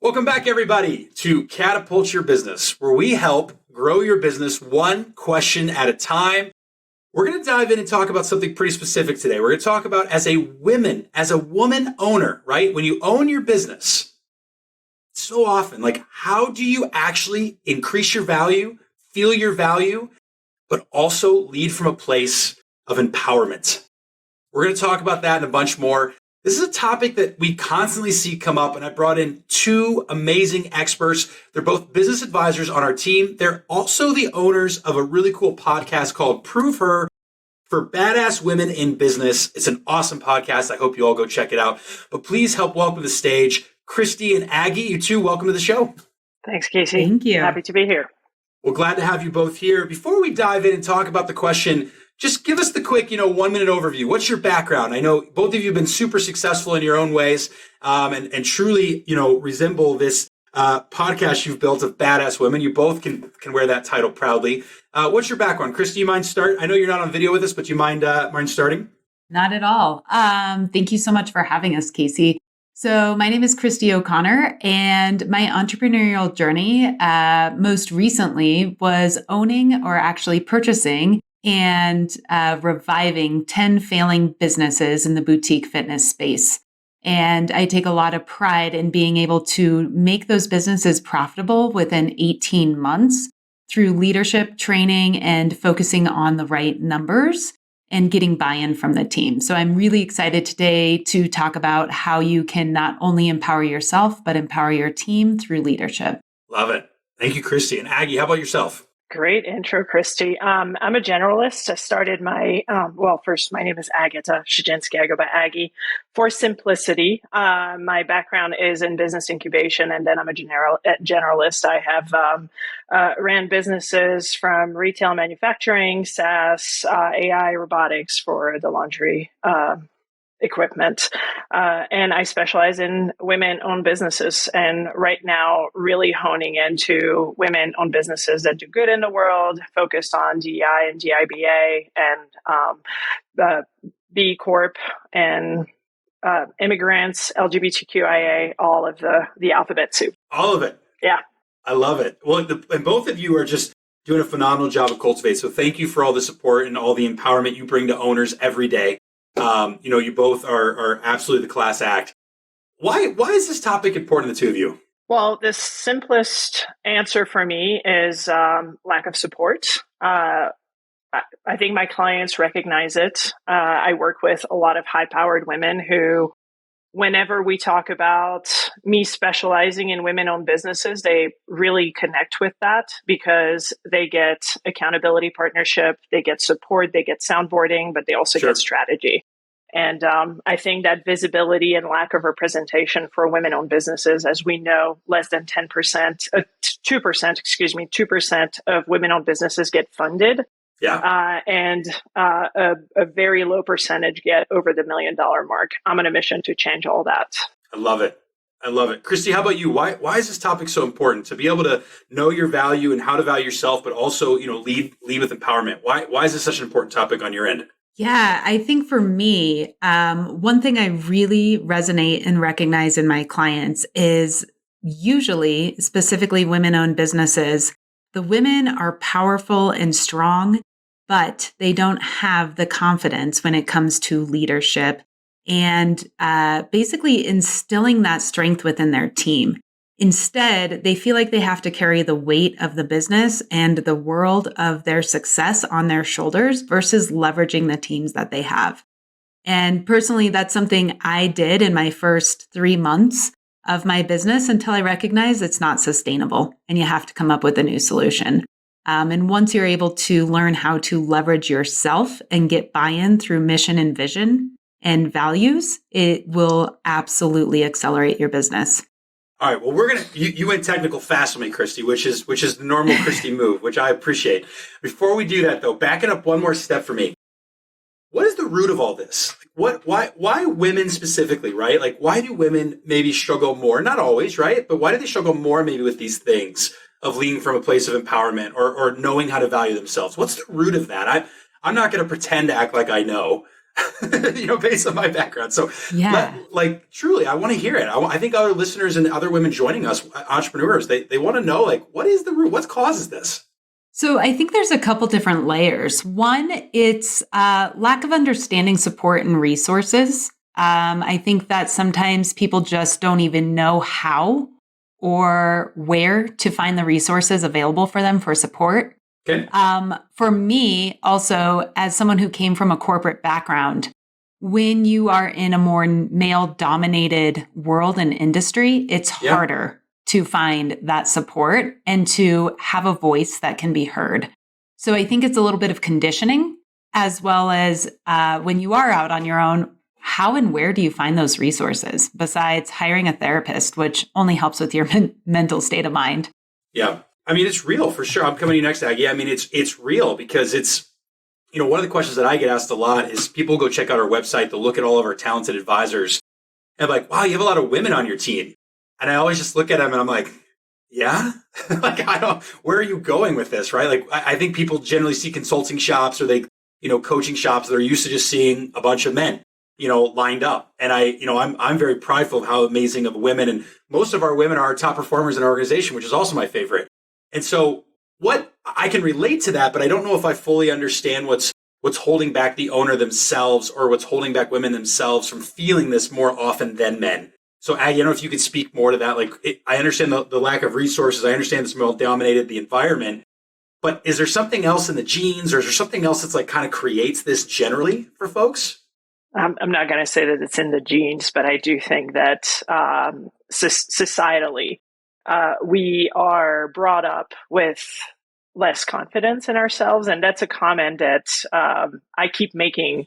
Welcome back, everybody, to Catapult Your Business, where we help grow your business one question at a time. We're going to dive in and talk about something pretty specific today. We're going to talk about as a woman owner, right? When you own your business, so often, how do you actually increase your value, feel your value, but also lead from a place of empowerment? We're going to talk about that and a bunch more. This is a topic that we constantly see come up, and I brought in two amazing experts. They're both business advisors on our team. They're also the owners of a really cool podcast called ProveHer for Badass Women in Business. It's an awesome podcast. I hope you all go check it out. But please help welcome to the stage Cristy and Aggie. You two, welcome to the show. Thanks, Casey. Thank you. Happy to be here. Well, glad to have you both here. Before we dive in and talk about the question, just give us the quick, 1 minute overview. What's your background? I know both of you have been super successful in your own ways, and truly, resemble this podcast you've built of Badass Women. You both can wear that title proudly. What's your background? Cristy, you mind start? I know you're not on video with us, but you mind starting? Not at all. Thank you so much for having us, Casey. So my name is Cristy O'Connor, and my entrepreneurial journey most recently was owning or actually purchasing and reviving 10 failing businesses in the boutique fitness space. And I take a lot of pride in being able to make those businesses profitable within 18 months through leadership training and focusing on the right numbers and getting buy-in from the team. So I'm really excited today to talk about how you can not only empower yourself, but empower your team through leadership. Love it. Thank you, Cristy. And Aggie, how about yourself? Great intro, Cristy. I'm a generalist. I started first, my name is Agata, Chydzinski. I go by Aggie. For simplicity, my background is in business incubation, and then I'm a generalist. I have ran businesses from retail manufacturing, SaaS, AI, robotics for the laundry equipment. And I specialize in women-owned businesses, and right now really honing into women-owned businesses that do good in the world, focused on DEI and DIBA and B Corp and immigrants, LGBTQIA, all of the alphabet soup. All of it. Yeah. I love it. Well, and both of you are just doing a phenomenal job of Cultivate. So thank you for all the support and all the empowerment you bring to owners every day. You both are absolutely the class act. Why is this topic important to the two of you? Well, the simplest answer for me is lack of support. I think my clients recognize it. I work with a lot of high-powered women who, whenever we talk about me specializing in women-owned businesses, they really connect with that because they get accountability partnership, they get support, they get soundboarding, but they also get strategy. And I think that visibility and lack of representation for women-owned businesses, as we know, less than 2% of women-owned businesses get funded. Yeah. And a very low percentage get over the $1 million mark. I'm on a mission to change all that. I love it. Cristy, how about you? Why is this topic so important? To be able to know your value and how to value yourself, but also, lead with empowerment. Why is this such an important topic on your end? Yeah, I think for me, one thing I really resonate and recognize in my clients is usually, specifically women-owned businesses, the women are powerful and strong, but they don't have the confidence when it comes to leadership and basically instilling that strength within their team. Instead, they feel like they have to carry the weight of the business and the world of their success on their shoulders versus leveraging the teams that they have. And personally, that's something I did in my first 3 months of my business until I recognized it's not sustainable and you have to come up with a new solution. And once you're able to learn how to leverage yourself and get buy-in through mission and vision and values, it will absolutely accelerate your business. All right. Well, you went technical fast with me, Cristy, which is the normal Cristy move, which I appreciate. Before we do that, though, backing up one more step for me. What is the root of all this? Why women specifically, right? Why do women maybe struggle more? Not always, right? But why do they struggle more maybe with these things of leading from a place of empowerment or knowing how to value themselves? What's the root of that? I'm not going to pretend to act like I know. based on my background. So Yeah. truly, I want to hear it. I think other listeners and other women joining us, entrepreneurs, they want to know, like, what is the root? What causes this? So I think there's a couple different layers. One, it's lack of understanding, support, and resources. I think that sometimes people just don't even know how or where to find the resources available for them for support. Okay. For me, also, as someone who came from a corporate background, when you are in a more male-dominated world and industry, it's harder to find that support and to have a voice that can be heard. So I think it's a little bit of conditioning, as well as when you are out on your own, how and where do you find those resources besides hiring a therapist, which only helps with your mental state of mind? Yeah. I mean, it's real for sure. I'm coming to you next, Aggie. I mean, it's real because it's, one of the questions that I get asked a lot is people go check out our website, they'll look at all of our talented advisors and like, wow, you have a lot of women on your team. And I always just look at them and I'm like, yeah, where are you going with this? Right. Like, I think people generally see consulting shops or coaching shops. They're used to just seeing a bunch of men, lined up. And I'm very prideful of how amazing of women, and most of our women are top performers in our organization, which is also my favorite. And so what I can relate to that, but I don't know if I fully understand what's holding back the owner themselves or what's holding back women themselves from feeling this more often than men. So Aggie, I don't know if you could speak more to that. I understand the lack of resources. I understand it's male-dominated, the environment. But is there something else in the genes, or is there something else that's kind of creates this generally for folks? I'm not going to say that it's in the genes, but I do think that societally, we are brought up with less confidence in ourselves. And that's a comment that I keep making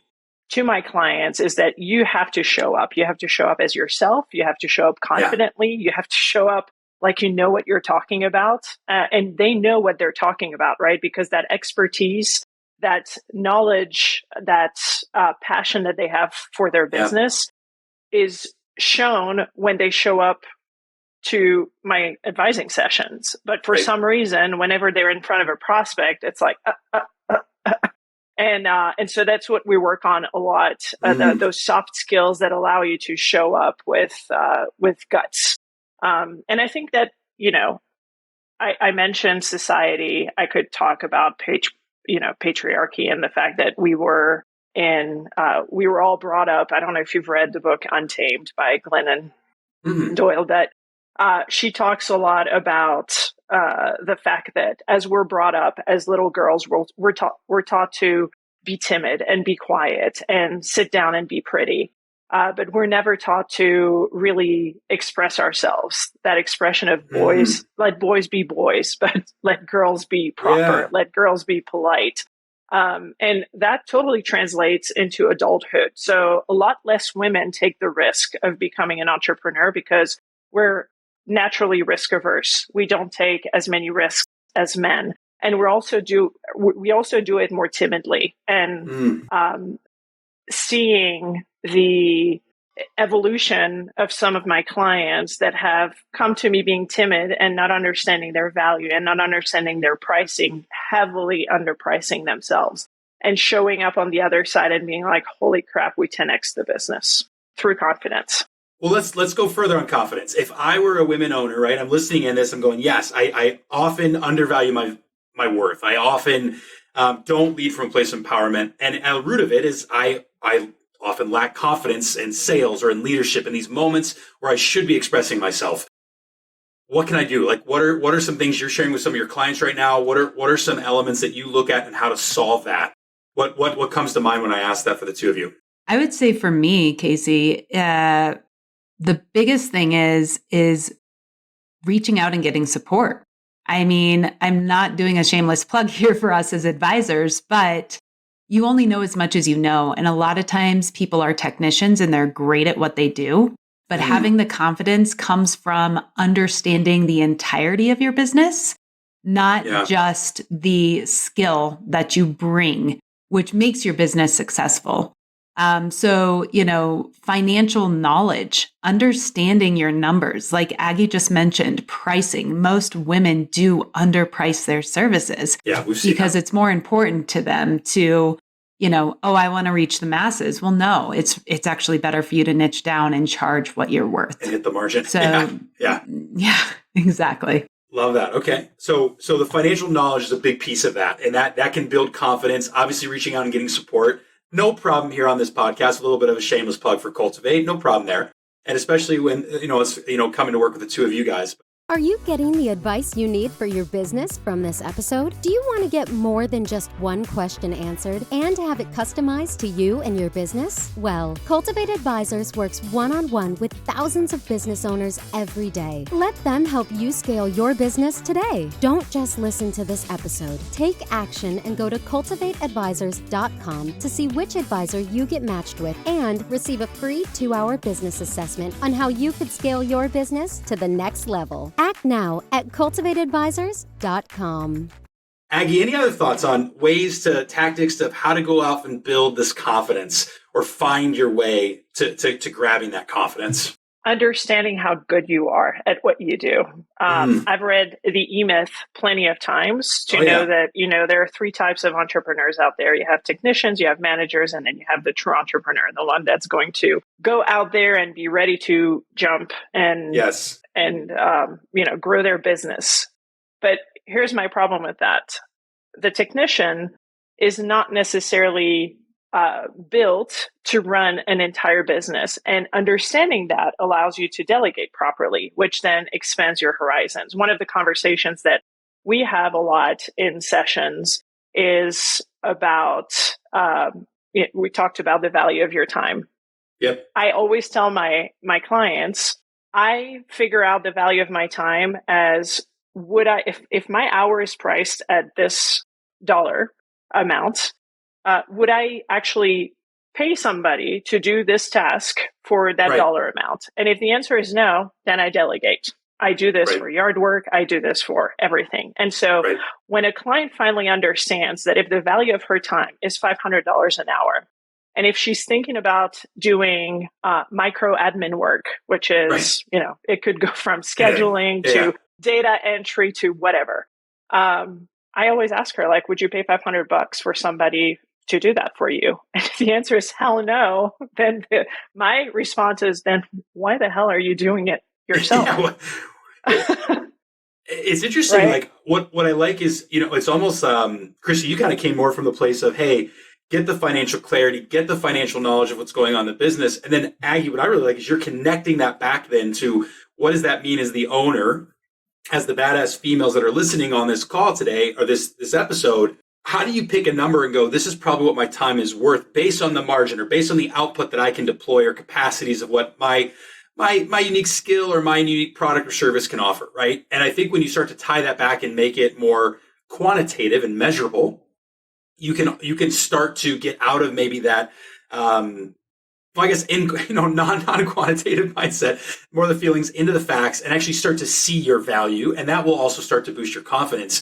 to my clients, is that you have to show up. You have to show up as yourself. You have to show up confidently. You have to show up like you know what you're talking about. And they know what they're talking about, right? Because that expertise, that knowledge, that passion that they have for their business is shown when they show up to my advising sessions. But for some reason, whenever they're in front of a prospect, it's like, and so that's what we work on a lot. Those soft skills that allow you to show up with guts. And I think that, I mentioned society. I could talk about patriarchy and the fact that we were all brought up. I don't know if you've read the book Untamed by Glennon Doyle, but she talks a lot about the fact that as we're brought up as little girls, we're taught to be timid and be quiet and sit down and be pretty. But we're never taught to really express ourselves. That expression of boys, let boys be boys, but let girls be proper, let girls be polite. And that totally translates into adulthood. So a lot less women take the risk of becoming an entrepreneur because we're naturally risk averse. We don't take as many risks as men. And we also do it more timidly. And seeing the evolution of some of my clients that have come to me being timid and not understanding their value and not understanding their pricing, heavily underpricing themselves, and showing up on the other side and being like, holy crap, we 10x the business through confidence. Well, let's go further on confidence. If I were a women owner, right, I'm listening in this, I'm going, yes, I often undervalue my worth. I often don't lead from a place of empowerment. And at the root of it is I often lack confidence in sales or in leadership in these moments where I should be expressing myself. What can I do? What are some things you're sharing with some of your clients right now? What are some elements that you look at and how to solve that? What comes to mind when I ask that for the two of you? I would say for me, Casey, the biggest thing is reaching out and getting support. I mean, I'm not doing a shameless plug here for us as advisors, but you only know as much as you know. And a lot of times people are technicians and they're great at what they do. But having the confidence comes from understanding the entirety of your business, not just the skill that you bring, which makes your business successful. So, financial knowledge, understanding your numbers, like Aggie just mentioned, pricing. Most women do underprice their services we've seen because it's more important to them to, oh, I want to reach the masses. Well, no, it's actually better for you to niche down and charge what you're worth. And hit the margin. So yeah, exactly. Love that. Okay. So the financial knowledge is a big piece of that. And that can build confidence, obviously reaching out and getting support. No problem here on this podcast. A little bit of a shameless plug for Cultivate. No problem there. And especially when, it's, coming to work with the two of you guys. Are you getting the advice you need for your business from this episode? Do you want to get more than just one question answered and have it customized to you and your business? Well, Cultivate Advisors works one-on-one with thousands of business owners every day. Let them help you scale your business today. Don't just listen to this episode. Take action and go to cultivateadvisors.com to see which advisor you get matched with and receive a free 2-hour business assessment on how you could scale your business to the next level. Act now at cultivateadvisors.com. Aggie, any other thoughts on tactics of how to go out and build this confidence or find your way to grabbing that confidence? Understanding how good you are at what you do. I've read the E-Myth plenty of times to know that, there are 3 types of entrepreneurs out there. You have technicians, you have managers, and then you have the true entrepreneur, the one that's going to go out there and be ready to jump and grow their business. But here's my problem with that. The technician is not necessarily built to run an entire business, and understanding that allows you to delegate properly, which then expands your horizons. One of the conversations that we have a lot in sessions is about, we talked about the value of your time. Yep. I always tell my clients, I figure out the value of my time as if my hour is priced at this dollar amount, would I actually pay somebody to do this task for that dollar amount? And if the answer is no, then I delegate. I do this for yard work. I do this for everything. And so when a client finally understands that if the value of her time is $500 an hour, and if she's thinking about doing micro admin work, which is, it could go from scheduling to data entry to whatever. I always ask her, would you pay $500 for somebody to do that for you? And if the answer is hell no, then my response is, then why the hell are you doing it yourself? It's interesting. Like what I like is, it's almost, Cristy, you kind of came more from the place of, hey, get the financial clarity, get the financial knowledge of what's going on in the business. And then Aggie, what I really like is you're connecting that back then to what does that mean as the owner, as the badass females that are listening on this call today or this episode. How do you pick a number and go, this is probably what my time is worth based on the margin or based on the output that I can deploy or capacities of what my unique skill or my unique product or service can offer, right? And I think when you start to tie that back and make it more quantitative and measurable, you can start to get out of maybe that, non-quantitative mindset, more of the feelings into the facts and actually start to see your value. And that will also start to boost your confidence.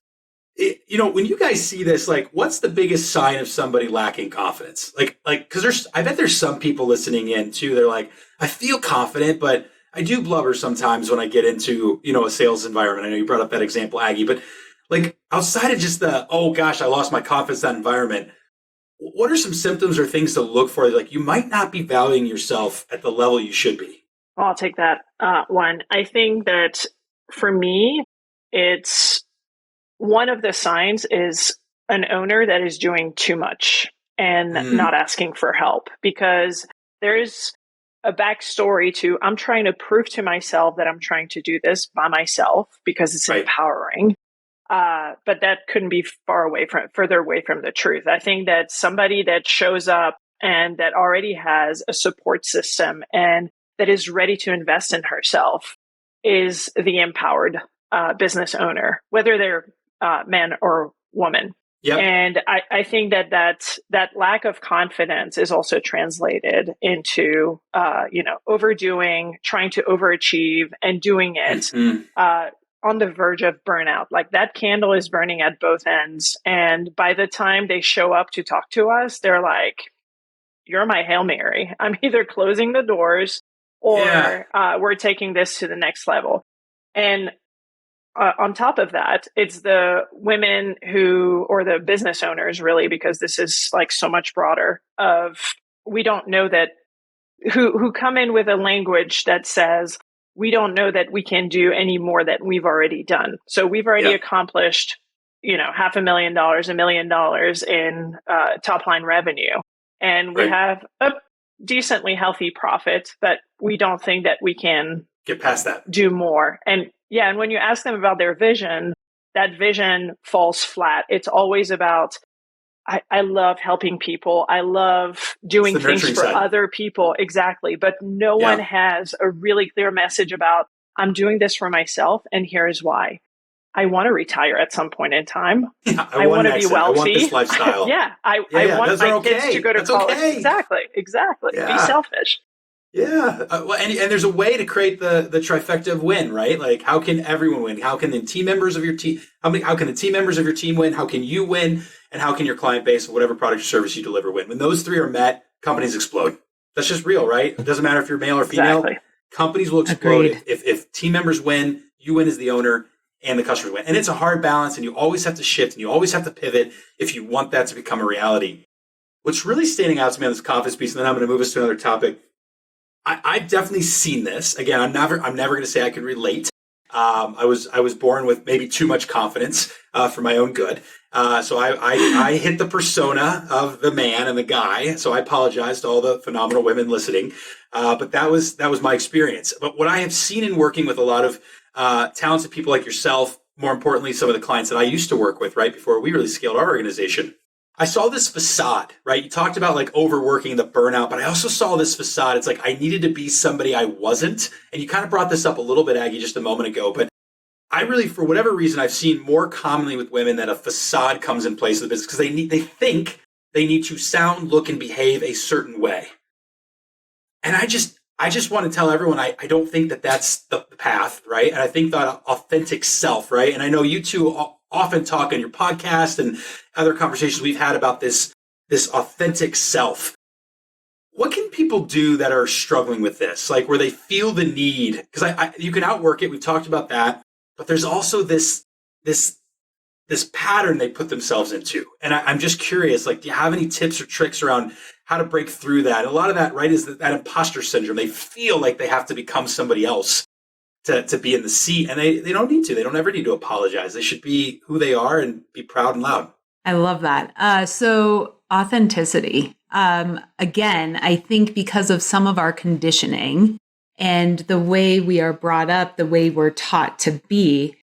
When you guys see this, what's the biggest sign of somebody lacking confidence? Because I bet there's some people listening in too. They're like, I feel confident, but I do blubber sometimes when I get into, a sales environment. I know you brought up that example, Aggie, but outside of just the, oh gosh, I lost my confidence in that environment. What are some symptoms or things to look for? You might not be valuing yourself at the level you should be. I'll take that one. I think that for me, it's one of the signs is an owner that is doing too much and not asking for help, because there's a backstory to, I'm trying to prove to myself that I'm trying to do this by myself because it's empowering. But that couldn't be further away from the truth. I think that somebody that shows up and that already has a support system and that is ready to invest in herself is the empowered business owner, whether they're man or woman. Yep. And I think that lack of confidence is also translated into, overdoing, trying to overachieve and doing it on the verge of burnout. That candle is burning at both ends. And by the time they show up to talk to us, they're like, you're my Hail Mary. I'm either closing the doors or we're taking this to the next level. And on top of that, it's the women who, or the business owners really, because this is like so much broader of, we don't know that, who come in with a language that says, we don't know that we can do any more than we've already done. So we've already accomplished, $500,000, $1 million in top line revenue. And we have a decently healthy profit, but we don't think that we can get past that, do more. And when you ask them about their vision, that vision falls flat. It's always about, I love helping people. I love doing things for other people. Exactly. But no one has a really clear message about, I'm doing this for myself, and here's why. I want to retire at some point in time. I want to be wealthy. I want this lifestyle. I want my kids to go to college. Okay. Exactly. Yeah. Be selfish. Yeah. And there's a way to create the trifecta of win, right? Like, how can everyone win? How can the team members of your team, how can the team members of your team win? How can you win? And how can your client base, whatever product or service you deliver, win? When those three are met, companies explode. That's just real, right? It doesn't matter if you're male or female. Exactly. Companies will explode. If team members win, you win as the owner, and the customers win. And it's a hard balance, and you always have to shift, and you always have to pivot if you want that to become a reality. What's really standing out to me on this confidence piece, and then I'm going to move us to another topic. I've definitely seen this. Again, I'm never going to say I can relate. I was born with maybe too much confidence for my own good. So I hit the persona of the man and the guy. So I apologize to all the phenomenal women listening. But that was my experience. But what I have seen in working with a lot of talented people like yourself, more importantly, some of the clients that I used to work with right before we really scaled our organization, I saw this facade, right? You talked about like overworking, the burnout, but I also saw this facade. It's like I needed to be somebody I wasn't. And you kind of brought this up a little bit, Aggie, just a moment ago. But I really, for whatever reason, I've seen more commonly with women that a facade comes in place of the business because they think they need to sound, look, and behave a certain way. And I just want to tell everyone, I don't think that that's the path, right? And I think that authentic self, right? And I know you two often talk on your podcast and other conversations we've had about this authentic self. What can people do that are struggling with this? Like where they feel the need, because you can outwork it. We've talked about that, but there's also this pattern they put themselves into. And I'm just curious, like, do you have any tips or tricks around how to break through that? And a lot of that, right, is that imposter syndrome. They feel like they have to become somebody else to be in the seat, and they don't need to. They don't ever need to apologize. They should be who they are and be proud and loud. I love that. So authenticity. Again, I think because of some of our conditioning and the way we are brought up, the way we're taught to be,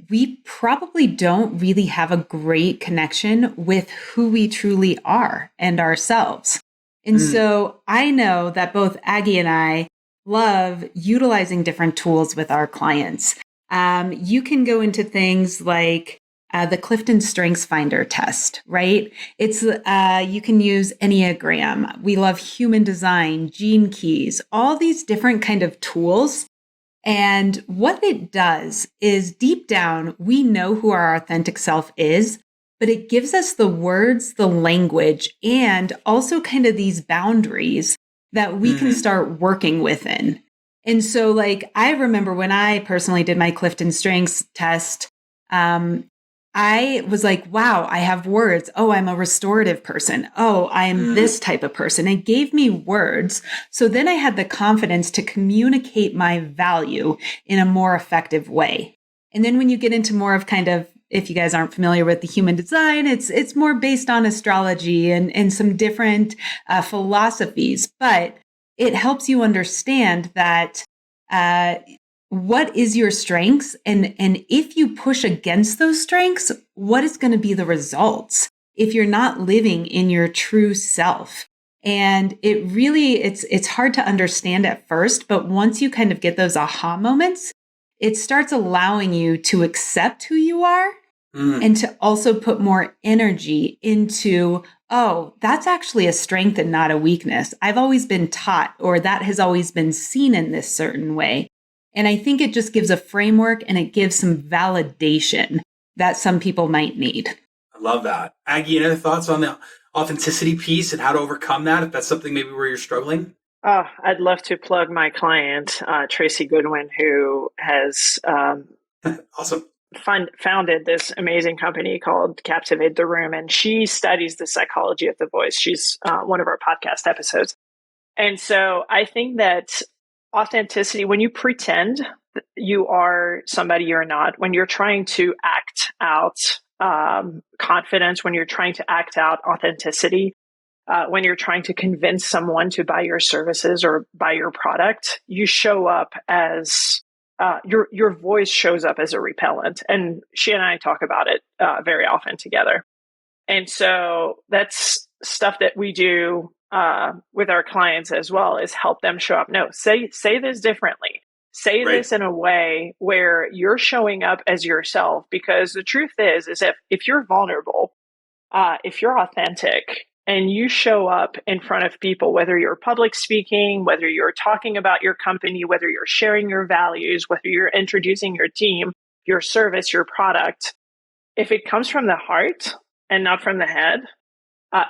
we probably don't really have a great connection with who we truly are and ourselves. And so I know that both Aggie and I love utilizing different tools with our clients. You can go into things like the Clifton Strengths Finder test, right? It's you can use Enneagram. We love human design, gene keys, all these different kind of tools. And what it does is deep down, we know who our authentic self is, but it gives us the words, the language, and also kind of these boundaries that we can start working within. And so like, I remember when I personally did my Clifton Strengths test, I was like, wow, I have words. Oh, I'm a restorative person. Oh, I'm this type of person. It gave me words. So then I had the confidence to communicate my value in a more effective way. And then when you get into more of kind of, if you guys aren't familiar with the human design, it's more based on astrology and some different philosophies, but it helps you understand that what is your strengths, and if you push against those strengths, what is going to be the results if you're not living in your true self. And it really, it's hard to understand at first, but once you kind of get those aha moments, it starts allowing you to accept who you are and to also put more energy into, oh, that's actually a strength and not a weakness. I've always been taught, or that has always been seen in this certain way. And I think it just gives a framework and it gives some validation that some people might need. I love that. Aggie, any other thoughts on the authenticity piece and how to overcome that, if that's something maybe where you're struggling? Oh, I'd love to plug my client, Tracy Goodwin, who has Awesome. Founded this amazing company called Captivate the Room, and she studies the psychology of the voice. She's one of our podcast episodes. And so I think that authenticity, when you pretend you are somebody you're not, when you're trying to act out confidence, when you're trying to act out authenticity, when you're trying to convince someone to buy your services or buy your product, you show up as your voice shows up as a repellent. And she and I talk about it very often together. And so that's stuff that we do with our clients as well, is help them show up. No, say this differently. Say Right. this in a way where you're showing up as yourself, because the truth is if you're vulnerable, if you're authentic, and you show up in front of people, whether you're public speaking, whether you're talking about your company, whether you're sharing your values, whether you're introducing your team, your service, your product, if it comes from the heart and not from the head,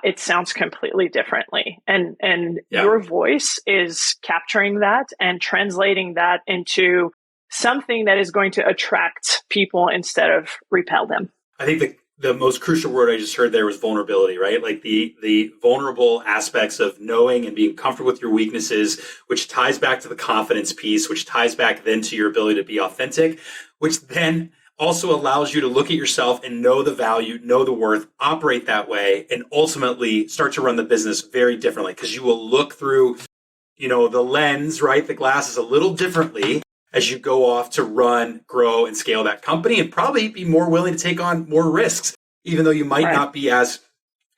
it sounds completely differently. And your voice is capturing that and translating that into something that is going to attract people instead of repel them. I think the most crucial word I just heard there was vulnerability, right? Like the vulnerable aspects of knowing and being comfortable with your weaknesses, which ties back to the confidence piece, which ties back then to your ability to be authentic, which then also allows you to look at yourself and know the value, know the worth, operate that way, and ultimately start to run the business very differently, because you will look through, the lens, right? The glasses a little differently as you go off to run, grow, and scale that company, and probably be more willing to take on more risks, even though you might not be as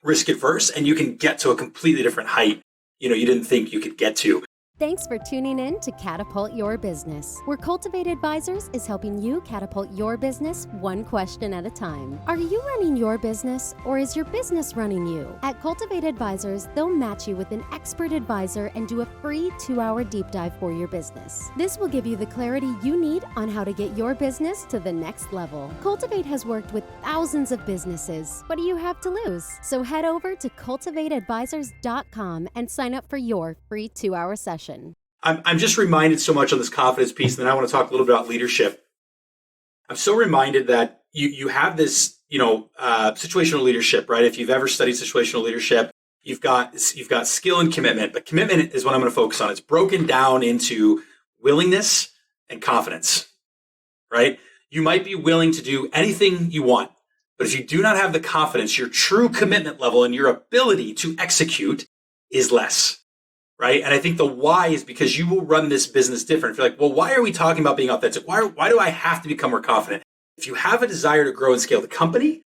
risk adverse, and you can get to a completely different height, you didn't think you could get to. Thanks for tuning in to Catapult Your Business, where Cultivate Advisors is helping you catapult your business one question at a time. Are you running your business, or is your business running you? At Cultivate Advisors, they'll match you with an expert advisor and do a free 2-hour deep dive for your business. This will give you the clarity you need on how to get your business to the next level. Cultivate has worked with thousands of businesses. What do you have to lose? So head over to cultivateadvisors.com and sign up for your free 2-hour session. I'm just reminded so much on this confidence piece, and then I want to talk a little bit about leadership. I'm so reminded that you have this, situational leadership, right? If you've ever studied situational leadership, you've got skill and commitment, but commitment is what I'm going to focus on. It's broken down into willingness and confidence, right? You might be willing to do anything you want, but if you do not have the confidence, your true commitment level and your ability to execute is less. Right. And I think the why is because you will run this business different. If you're like, well, why are we talking about being authentic? Why do I have to become more confident? If you have a desire to grow and scale the company,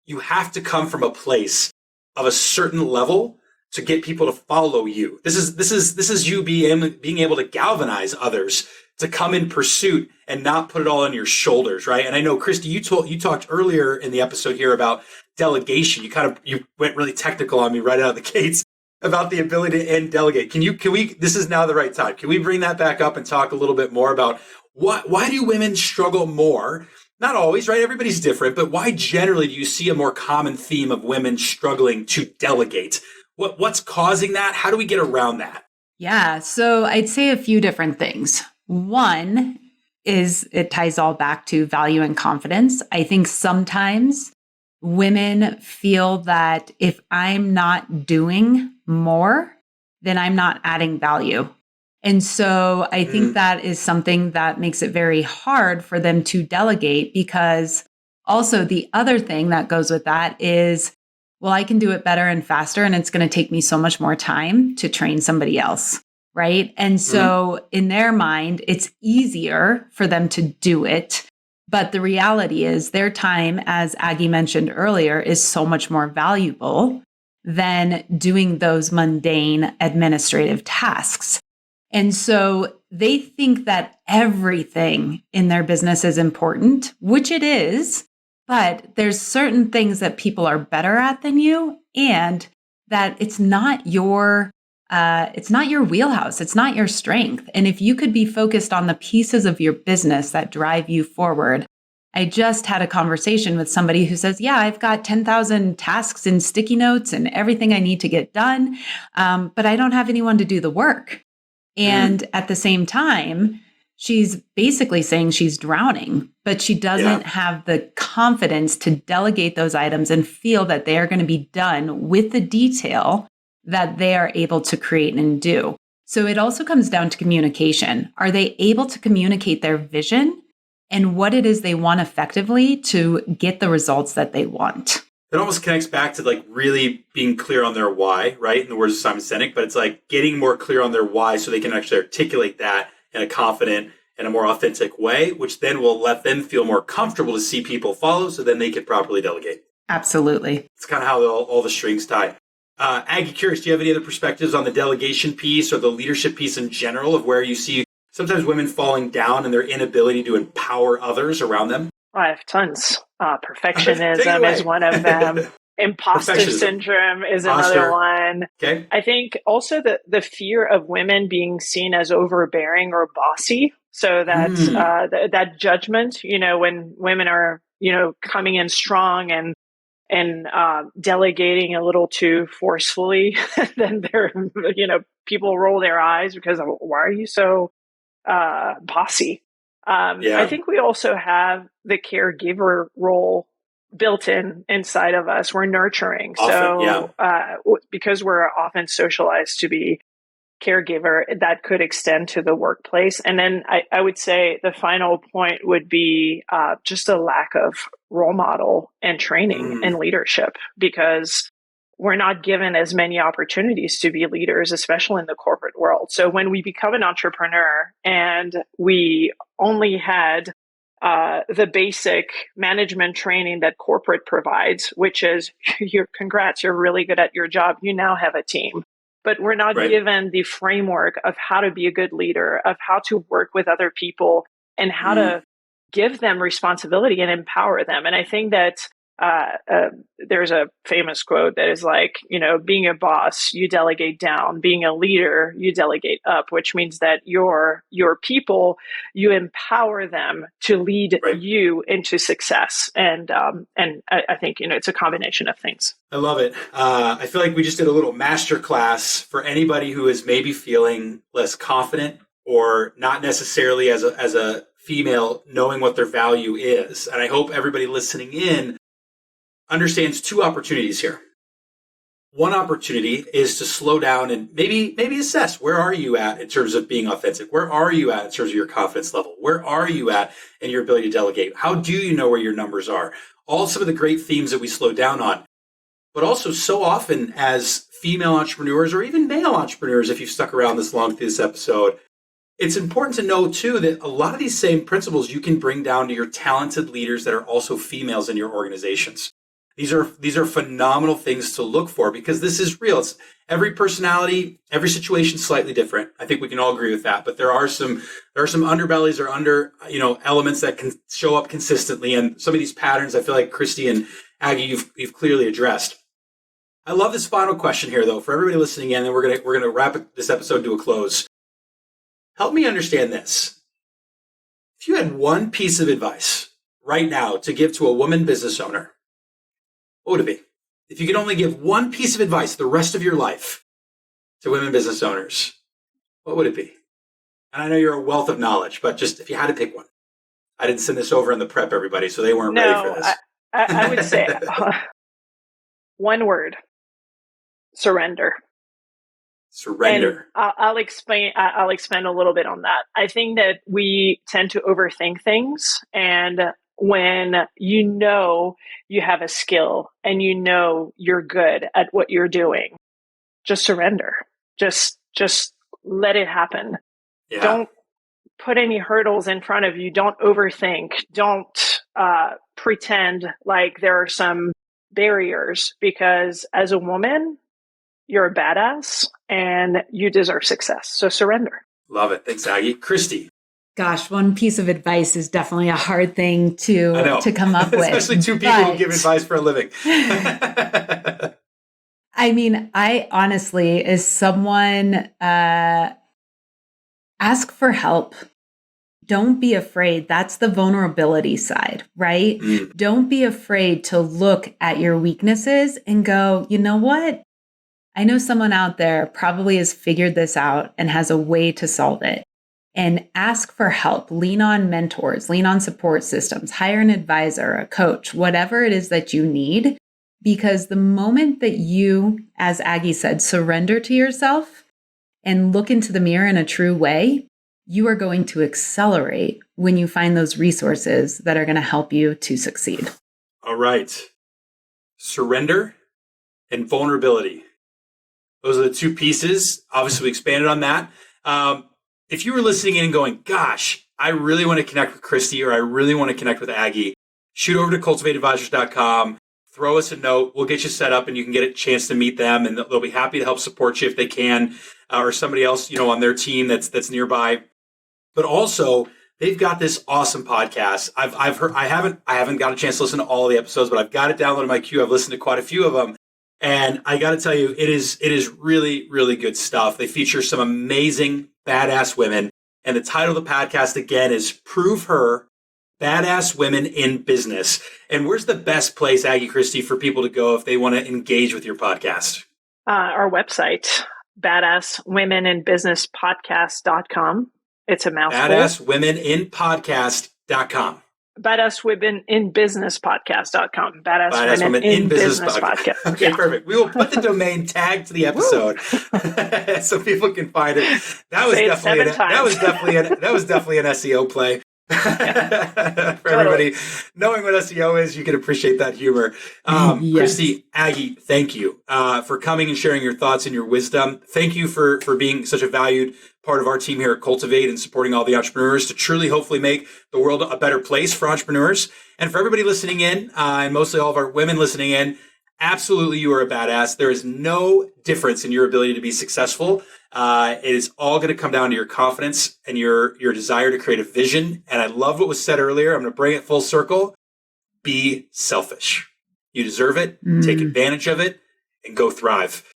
you have to come from a place of a certain level to get people to follow you. This is you being able to galvanize others to come in pursuit and not put it all on your shoulders. Right. And I know, Cristy, you talked earlier in the episode here about delegation. You went really technical on me right out of the gates about the ability to end delegate. Can we, this is now the right time. Can we bring that back up and talk a little bit more about why do women struggle more? Not always, right? Everybody's different, but why generally do you see a more common theme of women struggling to delegate? What's causing that? How do we get around that? Yeah. So I'd say a few different things. One is it ties all back to value and confidence. I think sometimes women feel that if I'm not doing more, then I'm not adding value. And so I think that is something that makes it very hard for them to delegate, because also the other thing that goes with that is, well, I can do it better and faster, and it's going to take me so much more time to train somebody else. Right. And so in their mind, it's easier for them to do it. But the reality is their time, as Aggie mentioned earlier, is so much more valuable than doing those mundane administrative tasks. And so they think that everything in their business is important, which it is, but there's certain things that people are better at than you, and that it's not your wheelhouse. It's not your strength. And if you could be focused on the pieces of your business that drive you forward. I just had a conversation with somebody who says, yeah, I've got 10,000 tasks in sticky notes and everything I need to get done, but I don't have anyone to do the work. And at the same time, she's basically saying she's drowning, but she doesn't have the confidence to delegate those items and feel that they are going to be done with the detail that they are able to create and do. So it also comes down to communication. Are they able to communicate their vision and what it is they want effectively to get the results that they want? It almost connects back to like really being clear on their why, right? In the words of Simon Sinek, but it's like getting more clear on their why so they can actually articulate that in a confident and a more authentic way, which then will let them feel more comfortable to see people follow so then they can properly delegate. Absolutely. It's kind of how all the strings tie. Aggie, curious, do you have any other perspectives on the delegation piece or the leadership piece in general of where you see sometimes women falling down in their inability to empower others around them? I have tons. Perfectionism is one of them. Imposter syndrome is another one. Okay. I think also the fear of women being seen as overbearing or bossy. So that's that judgment, when women are, coming in strong and delegating a little too forcefully, then they're, people roll their eyes because of, why are you so bossy? I think we also have the caregiver role built inside of us. We're nurturing. Because we're often socialized to be caregiver, that could extend to the workplace. And then I would say the final point would be just a lack of role model and training and leadership, because we're not given as many opportunities to be leaders, especially in the corporate world. So when we become an entrepreneur and we only had the basic management training that corporate provides, which is congrats, you're really good at your job. You now have a team. But we're not given the framework of how to be a good leader, of how to work with other people and how to give them responsibility and empower them. And I think that there's a famous quote that is like, being a boss, you delegate down. Being a leader, you delegate up, which means that your people, you empower them to lead you into success. And I think, it's a combination of things. I love it. I feel like we just did a little masterclass for anybody who is maybe feeling less confident or not necessarily as a female knowing what their value is. And I hope everybody listening in understands two opportunities here. One opportunity is to slow down and maybe assess, where are you at in terms of being authentic? Where are you at in terms of your confidence level? Where are you at in your ability to delegate? How do you know where your numbers are? All some of the great themes that we slow down on. But also so often as female entrepreneurs or even male entrepreneurs, if you've stuck around this long through this episode, it's important to know too that a lot of these same principles you can bring down to your talented leaders that are also females in your organizations. These are phenomenal things to look for because this is real. It's every personality, every situation slightly different. I think we can all agree with that. But there are some underbellies or elements that can show up consistently. And some of these patterns, I feel like Cristy and Aggie, you've clearly addressed. I love this final question here, though, for everybody listening in, and we're gonna wrap this episode to a close. Help me understand this. If you had one piece of advice right now to give to a woman business owner, what would it be? If you could only give one piece of advice the rest of your life to women business owners, what would it be? And I know you're a wealth of knowledge, but just if you had to pick one. I didn't send this over in the prep, everybody, so they weren't ready for this. I would say one word: surrender. Surrender. And I'll explain. I'll expand a little bit on that. I think that we tend to overthink things, and when you have a skill and you're good at what you're doing, just surrender. Just let it happen. Yeah. Don't put any hurdles in front of you. Don't overthink. Don't pretend like there are some barriers, because as a woman, you're a badass and you deserve success. So surrender. Love it. Thanks, Aggie. Cristy. Gosh, one piece of advice is definitely a hard thing to come up with. Especially two people who give advice for a living. I mean, I honestly, as someone, ask for help. Don't be afraid. That's the vulnerability side, right? Don't be afraid to look at your weaknesses and go, you know what? I know someone out there probably has figured this out and has a way to solve it. and ask for help. Lean on mentors, lean on support systems, hire an advisor, a coach, whatever it is that you need. Because the moment that you, as Aggie said, surrender to yourself and look into the mirror in a true way, you are going to accelerate when you find those resources that are going to help you to succeed. All right. Surrender and vulnerability. Those are the two pieces. Obviously, we expanded on that. If you were listening in and going, gosh, I really want to connect with Cristy or I really want to connect with Aggie, shoot over to cultivateadvisors.com. Throw us a note. We'll get you set up and you can get a chance to meet them and they'll be happy to help support you if they can, or somebody else, on their team that's nearby. But also, they've got this awesome podcast. I've heard, I haven't got a chance to listen to all the episodes, but I've got it downloaded in my queue. I've listened to quite a few of them. And I got to tell you, it is really, really good stuff. They feature some amazing, badass women. And the title of the podcast, again, is ProveHer, Badass Women in Business. And where's the best place, Aggie, Cristy, for people to go if they want to engage with your podcast? Our website, badasswomeninbusinesspodcast.com. It's a mouthful. Badasswomeninpodcast.com. Badasswomeninbusinesspodcast.com. Badass Women in Business Podcast. Okay, perfect. We will put the domain tag to the episode so people can find it. That was definitely an SEO play. For everybody knowing what SEO is, you can appreciate that humor. Yes. Cristy, Aggie, thank you for coming and sharing your thoughts and your wisdom. Thank you for being such a valued part of our team here at Cultivate and supporting all the entrepreneurs to truly hopefully make the world a better place for entrepreneurs. And for everybody listening in, and mostly all of our women listening in, absolutely you are a badass. There is no difference in your ability to be successful. It is all going to come down to your confidence and your desire to create a vision. And I love what was said earlier. I'm going to bring it full circle. Be selfish. You deserve it. Take advantage of it and go thrive.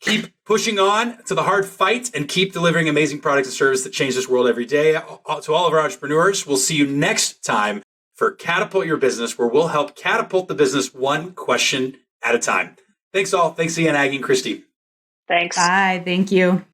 Keep pushing on to the hard fight and keep delivering amazing products and services that change this world every day. To all of our entrepreneurs, we'll see you next time for Catapult Your Business, where we'll help catapult the business one question at a time. Thanks all. Thanks again, Aggie and Cristy. Thanks. Bye. Thank you.